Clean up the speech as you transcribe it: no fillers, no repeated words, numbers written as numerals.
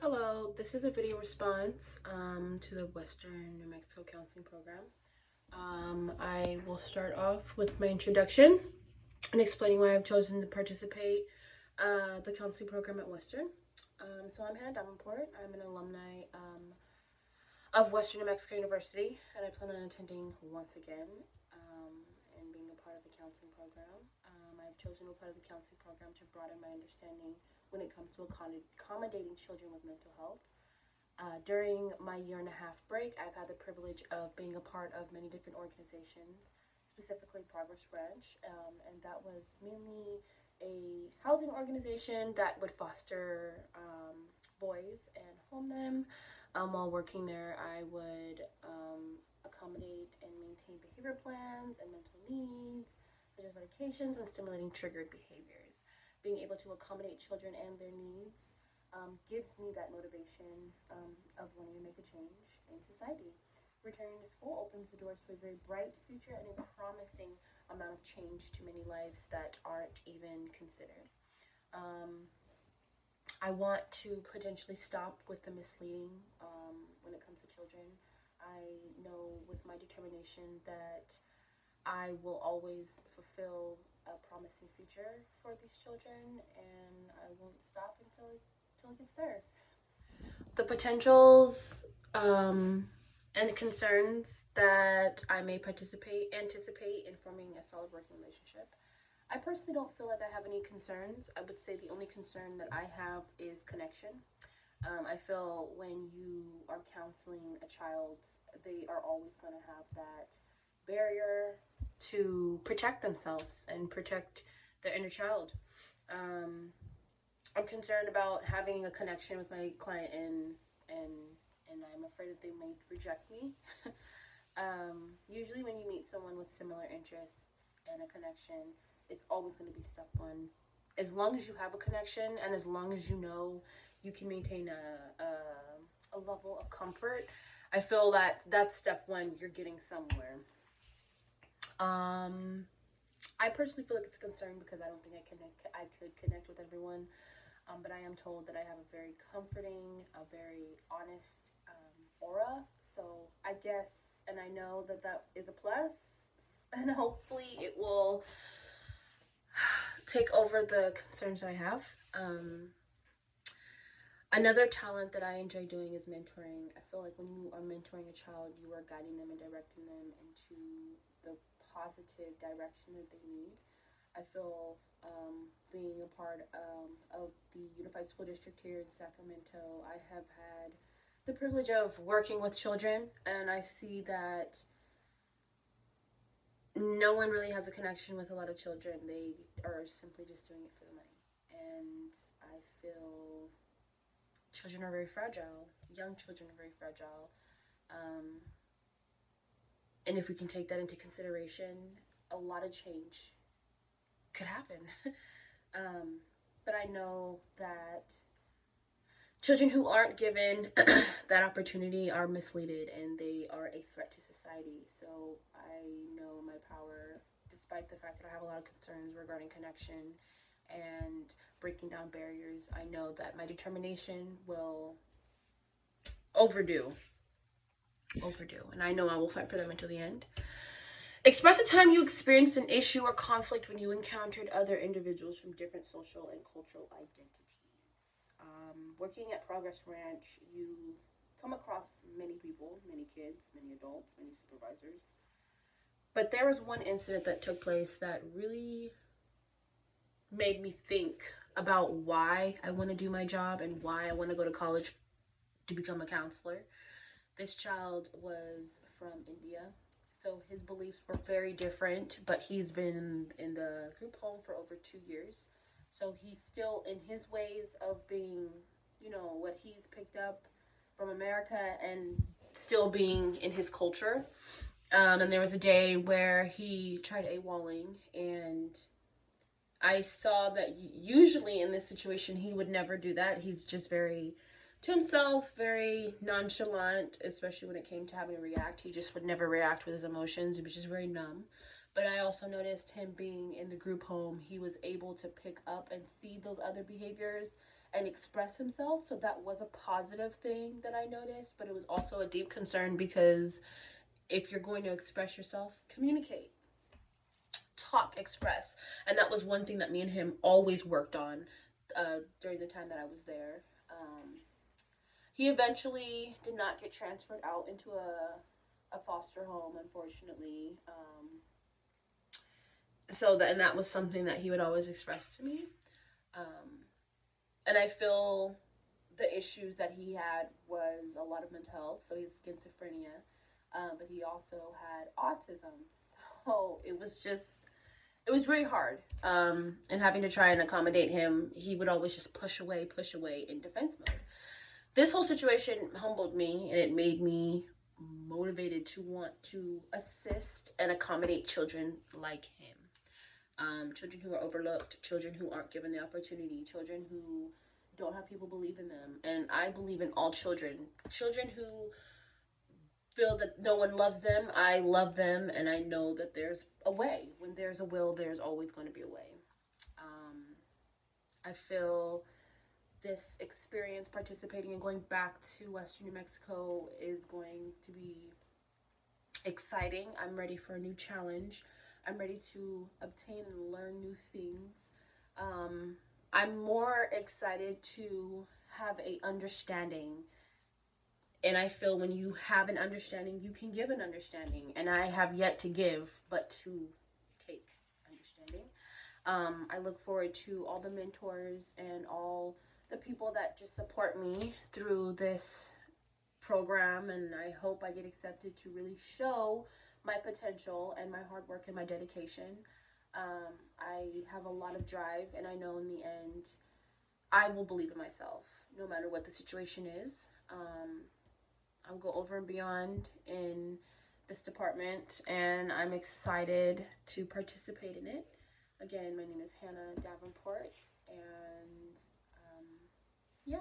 Hello, this is a video response to the Western New Mexico Counseling Program. I will start off with my introduction and explaining why I've chosen to participate the counseling program at Western. So I'm Hannah Davenport. I'm an alumni of Western New Mexico University, and I plan on attending once again and being a part of the counseling program. I've chosen to be part of the counseling program to broaden my understanding when it comes to accommodating children with mental health. During my year and a half break, I've had the privilege of being a part of many different organizations, specifically Progress Ranch, and that was mainly a housing organization that would foster boys and home them. While working there, I would accommodate and maintain behavior plans and mental needs, such as medications and stimulating triggered behaviors. Being able to accommodate children and their needs gives me that motivation of wanting to make a change in society. Returning to school opens the doors to a very bright future and a promising amount of change to many lives that aren't even considered. I want to potentially stop with the misleading when it comes to children. I know with my determination that I will always fulfill a promising future for these children, and I won't stop until it gets there. The potentials and concerns that I may anticipate in forming a solid working relationship. I personally don't feel like I have any concerns. I would say the only concern that I have is connection. I feel when you are counseling a child, they are always going to have that barrier to protect themselves and protect their inner child. I'm concerned about having a connection with my client and I'm afraid that they may reject me. Usually when you meet someone with similar interests and a connection, it's always going to be step one. As long as you have a connection and as long as you know you can maintain a level of comfort, I feel that that's step one. You're getting somewhere. I personally feel like it's a concern because I don't think I could connect with everyone. But I am told that I have a very comforting, a very honest aura. So I guess, and I know that that is a plus, and hopefully it will take over the concerns I have. Another talent that I enjoy doing is mentoring. I feel like when you are mentoring a child, you are guiding them and directing them into the positive direction that they need. I feel being a part of the Unified School District here in Sacramento, I have had the privilege of working with children, and I see that no one really has a connection with a lot of children. They are simply just doing it for the money. And I feel children are very fragile. Young children are very fragile. And if we can take that into consideration, a lot of change could happen. But I know that children who aren't given that opportunity are misleaded and they are a threat to society. So I know my power, despite the fact that I have a lot of concerns regarding connection and breaking down barriers. I know that my determination will overdo, and I know I will fight for them until the end. Express a time you experienced an issue or conflict when you encountered other individuals from different social and cultural identities. Working at Progress Ranch, you come across many people, many kids, many adults, many supervisors. But there was one incident that took place that really made me think about why I want to do my job and why I want to go to college to become a counselor. This child was from India, so his beliefs were very different, but he's been in the group home for over 2 years. So he's still in his ways of being, what he's picked up from America and still being in his culture. And there was a day where he tried AWOLing, and I saw that usually in this situation he would never do that. He's just very to himself, very nonchalant, especially when it came to having to react. He just would never react with his emotions. He was just very numb. But I also noticed him being in the group home, he was able to pick up and see those other behaviors and express himself. So that was a positive thing that I noticed, but it was also a deep concern because if you're going to express yourself, communicate, talk, express. And that was one thing that me and him always worked on during the time that I was there. He eventually did not get transferred out into a foster home, unfortunately. And that was something that he would always express to me. Um, and I feel the issues that he had was a lot of mental health. So he has schizophrenia, but he also had autism. So it was very hard. And having to try and accommodate him, he would always just push away in defense mode. This whole situation humbled me, and it made me motivated to want to assist and accommodate children like him. Children who are overlooked, children who aren't given the opportunity, children who don't have people believe in them. And I believe in all children. Children who feel that no one loves them, I love them, and I know that there's a way. When there's a will, there's always going to be a way. I feel this experience participating and going back to Western New Mexico is going to be exciting. I'm ready for a new challenge. I'm ready to obtain and learn new things. I'm more excited to have a understanding. And I feel when you have an understanding, you can give an understanding. And I have yet to give, but to take understanding. I look forward to all the mentors and all the people that just support me through this program, and I hope I get accepted to really show my potential and my hard work and my dedication. I have a lot of drive, and I know in the end I will believe in myself no matter what the situation is. I'll go over and beyond in this department, and I'm excited to participate in it. Again, my name is Hannah Davenport, and yeah.